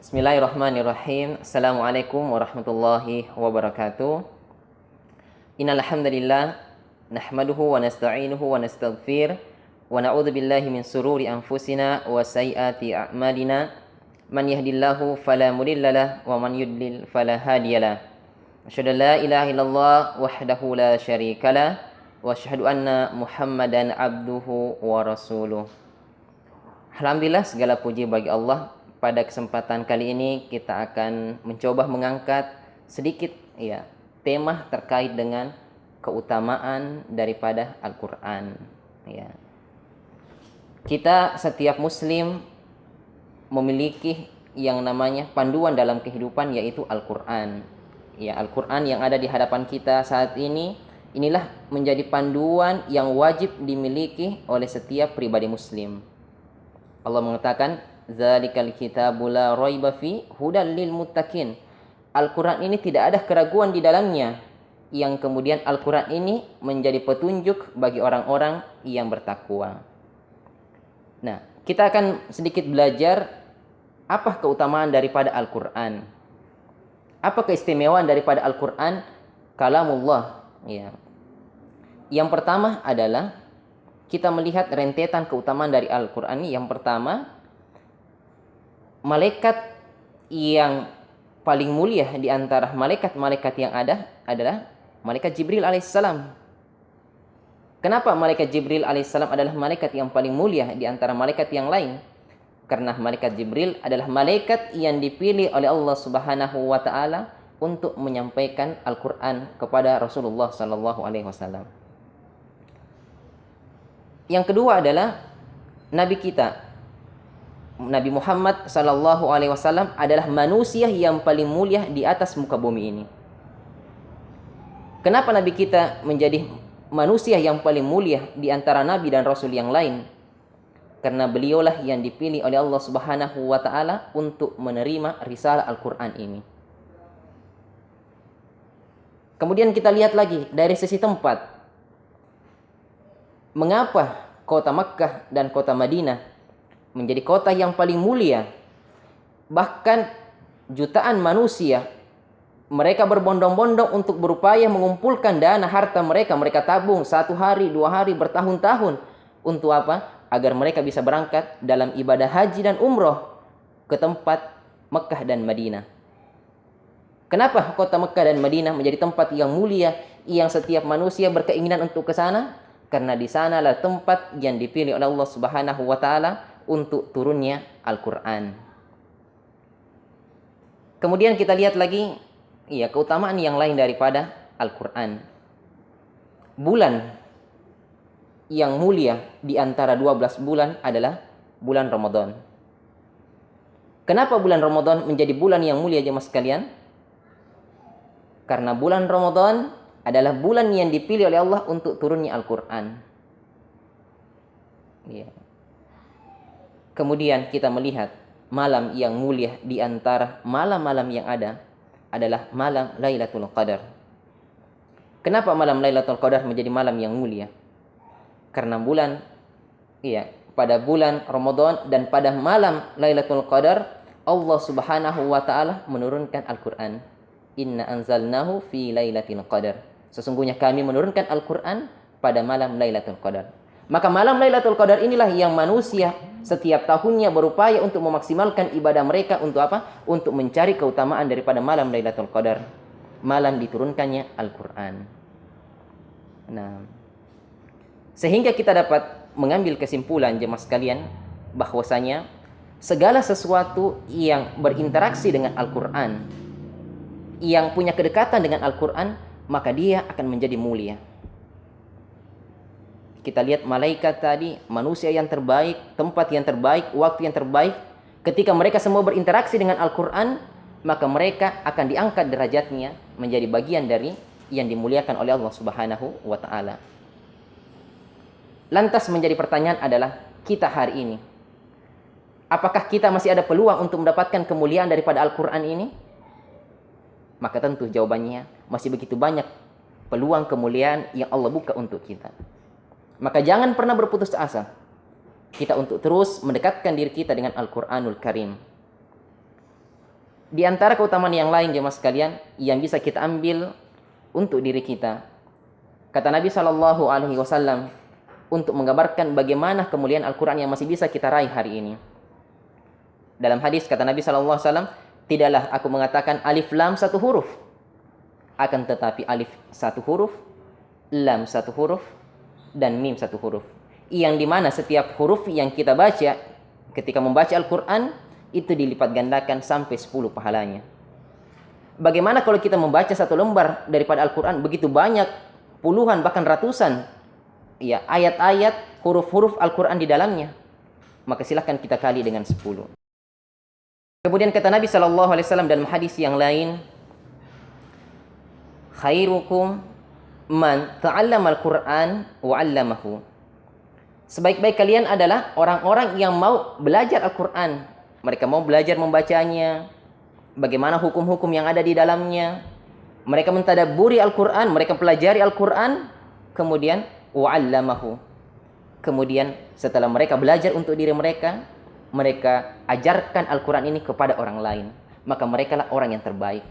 Bismillahirrahmanirrahim. Assalamualaikum warahmatullahi wabarakatuh. Innal hamdalillah nahmaduhu wa nasta'inuhu wa nastaghfir wa na'udzu billahi min sururi anfusina wa sayyiati a'malina. Man yahdihillahu fala mudhillalah wa man yudlil fala hadiyalah. Asyhadu an la ilaha illallah wahdahu la syarikalah wa asyhadu anna Muhammadan abduhu wa rasuluh. Alhamdulillah, segala puji bagi Allah. Pada kesempatan kali ini kita akan mencoba mengangkat sedikit tema terkait dengan keutamaan daripada Al-Qur'an. Kita setiap muslim memiliki yang namanya panduan dalam kehidupan, yaitu Al-Qur'an. Al-Qur'an yang ada di hadapan kita saat ini, inilah menjadi panduan yang wajib dimiliki oleh setiap pribadi muslim. Allah mengatakan, Zalikal kitabu la raiba fi hudal lil muttaqin. Al-Qur'an ini tidak ada keraguan di dalamnya, yang kemudian Al-Qur'an ini menjadi petunjuk bagi orang-orang yang bertakwa. Nah, kita akan sedikit belajar apa keutamaan daripada Al-Qur'an. Apa keistimewaan daripada Al-Qur'an? Kalamullah. Yang pertama adalah kita melihat rentetan keutamaan dari Al-Qur'an ini. Yang pertama, malaikat yang paling mulia di antara malaikat-malaikat yang ada adalah malaikat Jibril alaihissalam. Kenapa malaikat Jibril alaihissalam adalah malaikat yang paling mulia di antara malaikat yang lain? Karena malaikat Jibril adalah malaikat yang dipilih oleh Allah Subhanahu wa taala untuk menyampaikan Al-Qur'an kepada Rasulullah sallallahu alaihi wasallam. Yang kedua adalah nabi kita Nabi Muhammad sallallahu alaihi wasallam adalah manusia yang paling mulia di atas muka bumi ini. Kenapa nabi kita menjadi manusia yang paling mulia di antara nabi dan rasul yang lain? Karena beliaulah yang dipilih oleh Allah Subhanahu wa taala untuk menerima risalah Al-Qur'an ini. Kemudian kita lihat lagi dari sisi tempat. Mengapa kota Makkah dan kota Madinah menjadi kota yang paling mulia? Bahkan jutaan manusia, mereka berbondong-bondong untuk berupaya mengumpulkan dana harta mereka. Mereka tabung 1 hari, 2 hari, bertahun-tahun. Untuk apa? Agar mereka bisa berangkat dalam ibadah haji dan umroh ke tempat Mekah dan Madinah. Kenapa kota Mekah dan Madinah menjadi tempat yang mulia, yang setiap manusia berkeinginan untuk ke sana? Karena di sanalah tempat yang dipilih oleh Allah Subhanahu wa taala untuk turunnya Al-Qur'an. Kemudian kita lihat lagi keutamaan yang lain daripada Al-Qur'an. Bulan yang mulia di antara 12 bulan adalah bulan Ramadan. Kenapa bulan Ramadan menjadi bulan yang mulia, jemaah sekalian? Karena bulan Ramadan adalah bulan yang dipilih oleh Allah untuk turunnya Al-Qur'an. Kemudian kita melihat malam yang mulia di antara malam-malam yang ada adalah malam Lailatul Qadar. Kenapa malam Lailatul Qadar menjadi malam yang mulia? Karena pada bulan Ramadan dan pada malam Lailatul Qadar, Allah Subhanahu wa taala menurunkan Al-Qur'an. Inna anzalnahu fi Lailatul Qadar. Sesungguhnya kami menurunkan Al-Qur'an pada malam Lailatul Qadar. Maka malam Lailatul Qadar inilah yang manusia setiap tahunnya berupaya untuk memaksimalkan ibadah mereka untuk apa? Untuk mencari keutamaan daripada malam Lailatul Qadar. Malam diturunkannya Al-Qur'an. Nah, sehingga kita dapat mengambil kesimpulan, jemaah sekalian, bahwasanya segala sesuatu yang berinteraksi dengan Al-Qur'an, yang punya kedekatan dengan Al-Qur'an, maka dia akan menjadi mulia. Kita lihat malaikat tadi, manusia yang terbaik, tempat yang terbaik, waktu yang terbaik. Ketika mereka semua berinteraksi dengan Al-Qur'an, maka mereka akan diangkat derajatnya menjadi bagian dari yang dimuliakan oleh Allah Subhanahu wa taala. Lantas menjadi pertanyaan adalah, kita hari ini, apakah kita masih ada peluang untuk mendapatkan kemuliaan daripada Al-Qur'an ini? Maka tentu jawabannya masih begitu banyak peluang kemuliaan yang Allah buka untuk kita. Maka jangan pernah berputus asa kita untuk terus mendekatkan diri kita dengan Al-Qur'anul Karim. Di antara keutamaan yang lain jemaah sekalian yang bisa kita ambil untuk diri kita. Kata Nabi Shallallahu Alaihi Wasallam untuk menggambarkan bagaimana kemuliaan Al-Quran yang masih bisa kita raih hari ini. Dalam hadis kata Nabi Shallallahu Alaihi Wasallam, tidaklah aku mengatakan alif lam satu huruf, akan tetapi alif satu huruf, lam satu huruf, dan mim satu huruf. Yang dimana setiap huruf yang kita baca ketika membaca Al-Quran itu dilipat gandakan sampai 10 pahalanya. Bagaimana kalau kita membaca satu lembar daripada Al-Quran, begitu banyak, puluhan bahkan ratusan ya, ayat-ayat, huruf-huruf Al-Quran di dalamnya, maka silahkan kita kali dengan 10. Kemudian kata Nabi SAW dalam hadis yang lain, khairukum man ta'allama al-Quran wa 'allamahu. Sebaik-baik kalian adalah orang-orang yang mau belajar Al-Quran. Mereka mau belajar membacanya, bagaimana hukum-hukum yang ada di dalamnya. Mereka mentadabburi Al-Quran, mereka pelajari Al-Quran, kemudian wa'allamahu. Kemudian setelah mereka belajar untuk diri mereka, mereka ajarkan Al-Quran ini kepada orang lain. Maka mereka lah orang yang terbaik.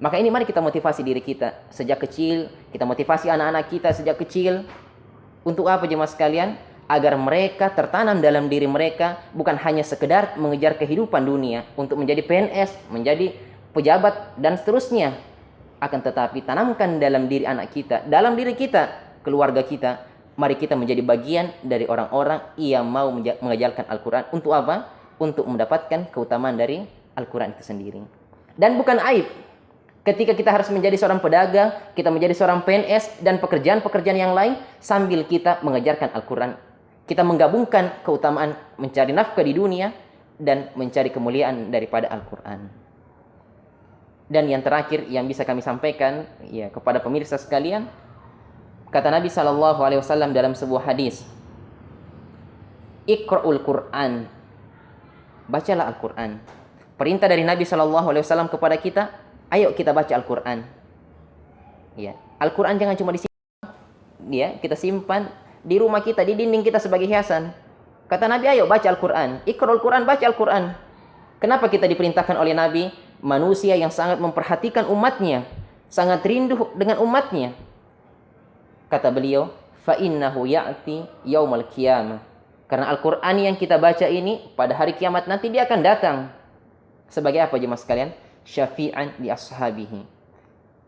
Maka ini mari kita motivasi diri kita sejak kecil, kita motivasi anak-anak kita sejak kecil. Untuk apa jemaah sekalian? Agar mereka tertanam dalam diri mereka bukan hanya sekedar mengejar kehidupan dunia untuk menjadi PNS, menjadi pejabat dan seterusnya. Akan tetapi tanamkan dalam diri anak kita, dalam diri kita, keluarga kita, mari kita menjadi bagian dari orang-orang yang mau mengajarkan Al-Quran. Untuk apa? Untuk mendapatkan keutamaan dari Al-Quran itu sendiri. Dan bukan aib ketika kita harus menjadi seorang pedagang, kita menjadi seorang PNS dan pekerjaan-pekerjaan yang lain sambil kita mengajarkan Al-Quran. Kita menggabungkan keutamaan mencari nafkah di dunia dan mencari kemuliaan daripada Al-Quran. Dan yang terakhir yang bisa kami sampaikan ya kepada pemirsa sekalian, kata Nabi SAW dalam sebuah hadis, Iqra'ul Quran, bacalah Al-Quran. Perintah dari Nabi SAW kepada kita, ayo kita baca Al-Quran. Ya, Al-Quran jangan cuma disimpan, ya, kita simpan di rumah kita, di dinding kita sebagai hiasan. Kata Nabi, ayo baca Al-Quran. Iqra'ul Quran, baca Al-Quran. Kenapa kita diperintahkan oleh Nabi? Manusia yang sangat memperhatikan umatnya, sangat rindu dengan umatnya. Kata beliau, fa innahu ya'ti yaumal qiyamah. Karena Al-Quran yang kita baca ini pada hari kiamat nanti dia akan datang. Sebagai apa jemaah sekalian? Syafi'an li ashabihi.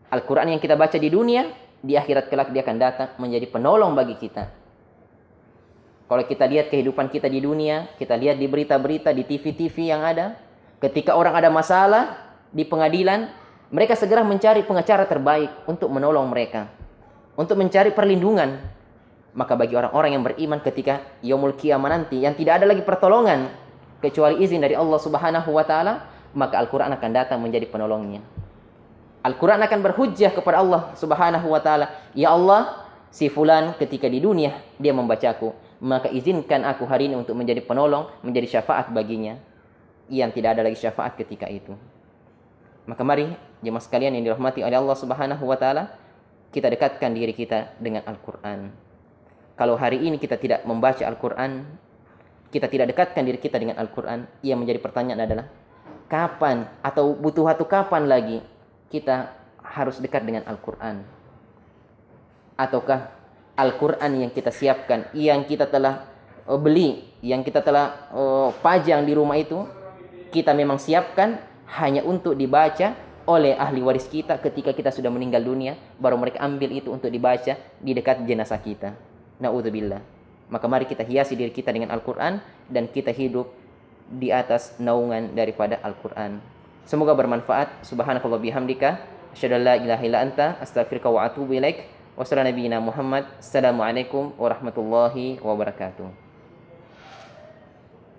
Al-Quran yang kita baca di dunia, di akhirat kelak dia akan datang menjadi penolong bagi kita. Kalau kita lihat kehidupan kita di dunia, kita lihat di berita-berita, di TV-TV yang ada, ketika orang ada masalah di pengadilan, mereka segera mencari pengacara terbaik untuk menolong mereka, untuk mencari perlindungan. Maka bagi orang-orang yang beriman ketika yaumul qiyamah nanti, yang tidak ada lagi pertolongan kecuali izin dari Allah Subhanahu wa taala, maka Al-Quran akan datang menjadi penolongnya. Al-Quran akan berhujjah kepada Allah Subhanahu wa taala, ya Allah, si fulan ketika di dunia dia membacaku, maka izinkan aku hari ini untuk menjadi penolong, menjadi syafaat baginya, yang tidak ada lagi syafaat ketika itu. Maka mari jemaah sekalian yang dirahmati oleh Allah Subhanahu wa taala, kita dekatkan diri kita dengan Al-Quran. Kalau hari ini kita tidak membaca Al-Quran, kita tidak dekatkan diri kita dengan Al-Quran, yang menjadi pertanyaan adalah kapan atau butuh waktu kapan lagi kita harus dekat dengan Al-Quran? Ataukah Al-Quran yang kita siapkan, yang kita telah beli, yang kita telah pajang di rumah itu, kita memang siapkan hanya untuk dibaca oleh ahli waris kita ketika kita sudah meninggal dunia, baru mereka ambil itu untuk dibaca di dekat jenazah kita. Na'udzubillah. Maka mari kita hiasi diri kita dengan Al-Quran dan kita hidup di atas naungan daripada Al-Quran. Semoga bermanfaat. Subhanakallah bihamdika, asyhadu an la ilaha illa anta, astaghfiruka wa atubu ilaik. Wassalamualaikum warahmatullahi wabarakatuh.